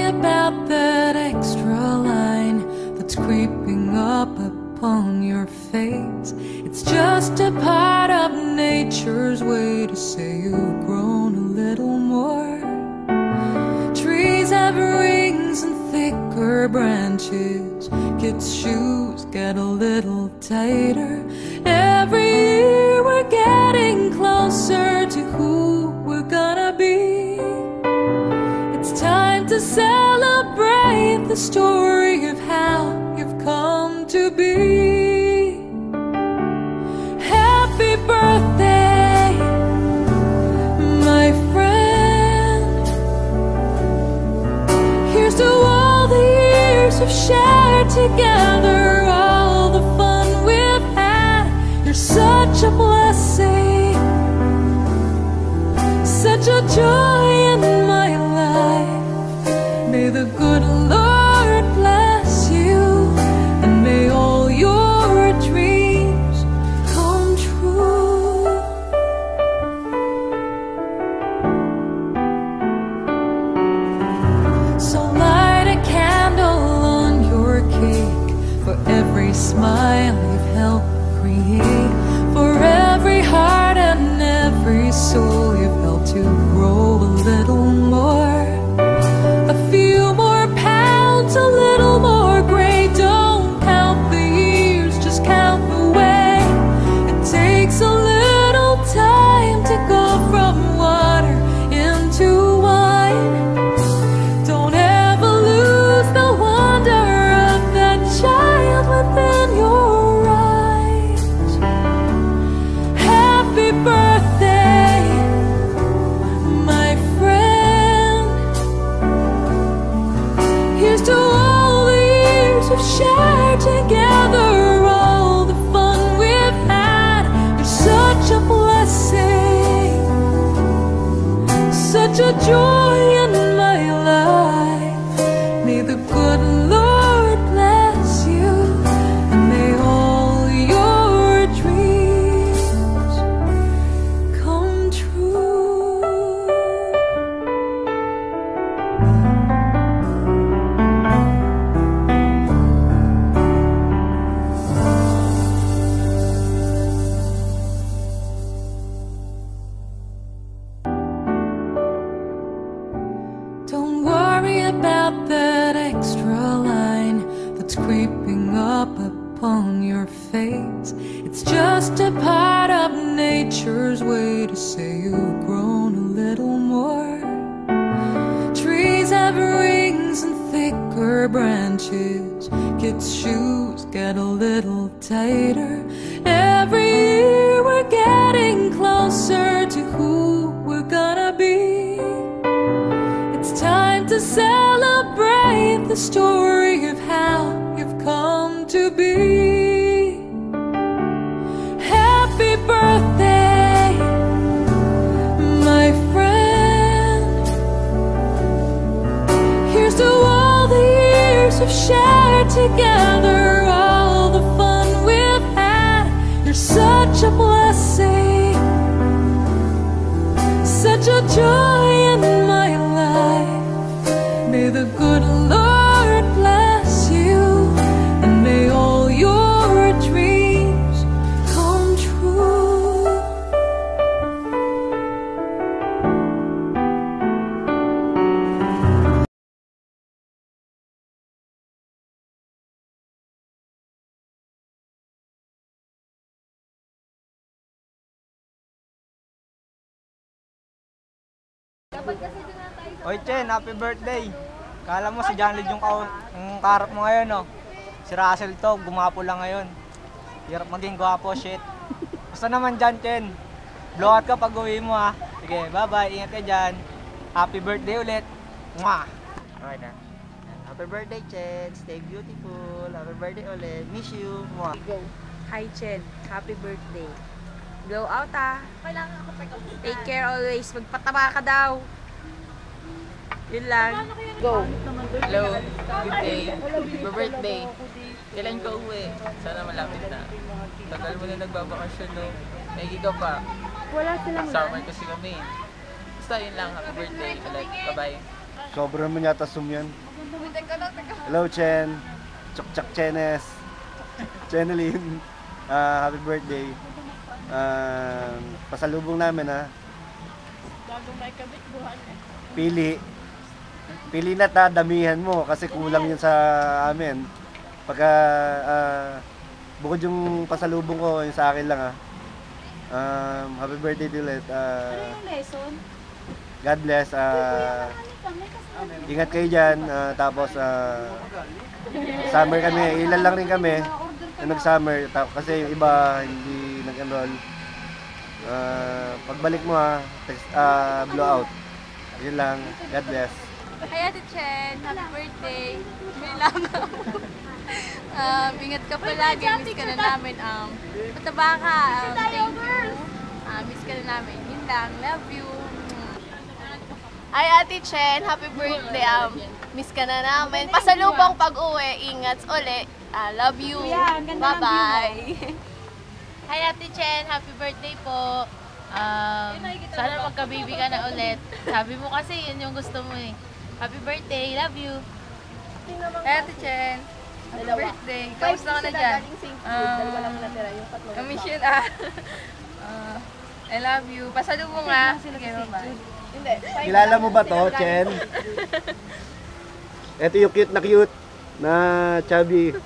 worry about that extra line that's creeping up upon your face. It's just a part of nature's way to say you've grown a little more. Trees have rings and thicker branches. Kids' shoes get a little tighter. Every year we're getting closer to who we're gonna be. It's time to celebrate the story of how you've come to be. Happy birthday, my friend. Here's to all the years we've shared together, all the fun we've had. You're such a blessing, such a joy in my life. May the good Lord bless you, and may all your dreams come true. So light a candle on your cake for every smile you've helped create, for every heart and every soul you've helped to grow a little more. A few more pounds, a little more gray. Don't count the years, just count the way. It takes a little time to go from water into wine. Don't ever lose the wonder of that child within your eyes. Happy birthday, my friend. Here's to all the years we've shared together, all the fun we've had. You're such a blessing, such a joy in my life. May the good Lord bless you, and may all your dreams come true. Don't worry about that extra line that's creeping up upon your face. It's just a part of nature's way to say you've grown a little more. Trees have rings and thicker branches. Kids' shoes get a little tighter. Every year we're getting closer to who we're gonna be. It's time to celebrate the story of how you've come to be. Happy birthday, my friend. Here's to all the years we've shared together, all the fun we've had. You're such a blessing, such a joy in my life. May the good Lord bless you, and may all your dreams come true. Oy Chen, happy birthday! Kala mo si John Lloyd yung kaharap mo ngayon, no? Si Russell to, gumapo lang ngayon. Hirap maging gwapo, shit. Basta naman dyan, Chen. Blow out ka pag uwi mo, ha? Sige, bye-bye. Ingat ka dyan. Happy birthday ulit. Mwah! Okay na. Happy birthday, Chen. Stay beautiful. Happy birthday ulit. Miss you. Mwah! Hi Chen, happy birthday. Go out Take care always. Magpataba ka daw. Yun lang. Go. Hello, good day. Happy birthday. Kailan ka uwi? Sana malapit na. Tagal mo na nagbabakasyon, no? May ka pa. Wala silang Summer kasi kami. Basta yun lang. Happy birthday ulit. Bye-bye. Sobrang naman yata zoom yan. Hello, Chen. Chok Chenes. Chenelyn. Happy birthday. Pasalubong namin ha. Pili. Pili na ta, damihan mo kasi kulang yun sa amin. Pagka bukod yung pasalubong ko, yung sa akin lang ha. Happy birthday to ulit. God bless. Ingat kayo dyan. Tapos summer kami. Ilan lang rin kami na nag-summer. Kasi yung iba hindi nag-enroll. Pagbalik mo ha, text, blowout. Yun lang. God bless. Hi Ate Chen, happy birthday. May lang. Ingat ka palagi, miss ka na namin. Mataba ka. Thank you. Miss ka na namin. Yun lang, love you. Hi Ate Chen, happy birthday. Miss ka na namin. Pasalubong pag-uwi, ingat uli. Love you. Bye-bye. Hi Ate Chen, happy birthday po. Sana magka-baby ka na ulit. Sabi mo kasi yun yung gusto mo eh. Happy birthday, love you. Hi Ate Chen, happy birthday. Kamusta ka na dyan? Kamiss yun I love you. Pasalubong nga. Sige, bye-bye. Kilala mo ba to, Chen? Ito yung cute na chubby.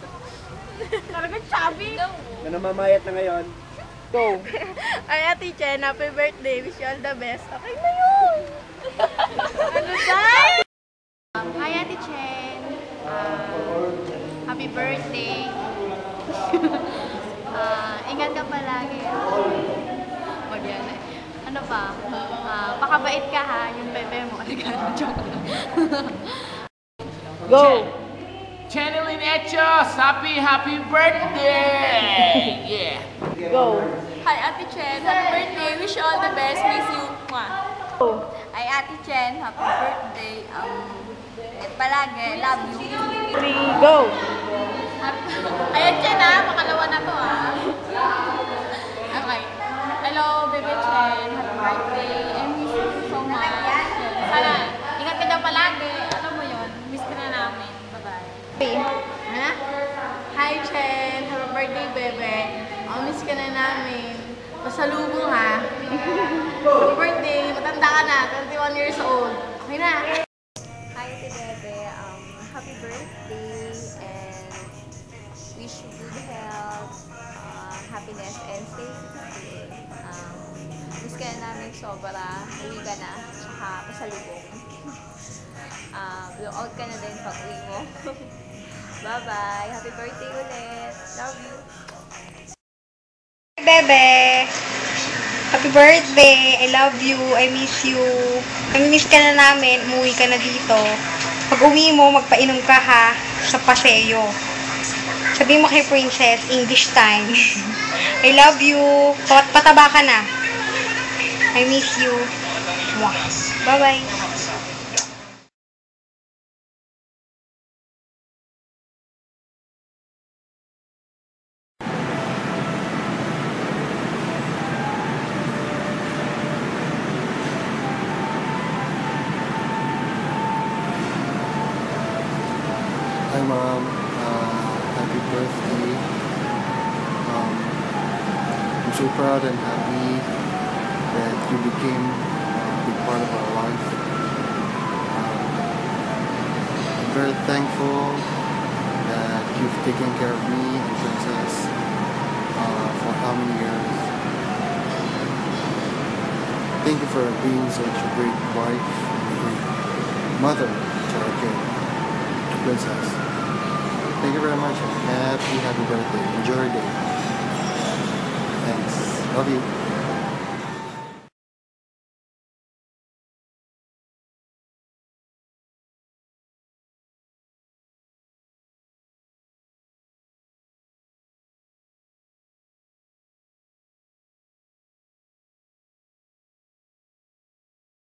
Talagang chubby. Na namamayat na ngayon. Go! Hi Ate Chen, happy birthday. Wish you all the best. Okay na yun. Ano dahil? Hi Ate Chen. Happy birthday. Ingat ka palagi. Wag yan eh. Ano pa? Pakabait ka ha, yung bebe mo. Joke lang. Go! Channeling Echos, happy birthday! Yeah. Go! Hi Ate Chen, happy birthday. Wish you all the best. Miss you. Hi Ate Chen, happy birthday. Palagi, love you. 3, go! Ayan Chen makalawa na to Okay. Hello, Bebe Chen. Happy birthday. I miss you so much. Sana, ingat ka daw palagi. Alam mo yun, miss ka na namin. Bye-bye. Hi Chen, happy birthday bebe. Miss ka na namin. Pasalubong ha. Happy birthday, matanda ka na, 21 years old. Okay na. Hi Ate Bebe, happy birthday and wish you good health, happiness and safety. Miss ka na namin sobra, uwi ka na, tsaka pasalubong. Blow out ka na din pag uwi mo. Bye-bye, happy birthday ulit, love you. Bebe, happy birthday, I love you, I miss you. Kami-miss ka na namin, umuwi ka na dito. Pag uwi mo, magpainom ka ha, sa paseo. Sabi mo kay Princess, English time. I love you, pataba ka na. I miss you. Bye-bye. Hi Mom, happy birthday. I'm so proud and happy that you became a big part of our life. I'm very thankful that you've taken care of me and Princess for how many years. Thank you for being such a great wife and a great mother to our kid, to Princess. Thank you very much and happy birthday. Enjoy your day. Thanks. Love you.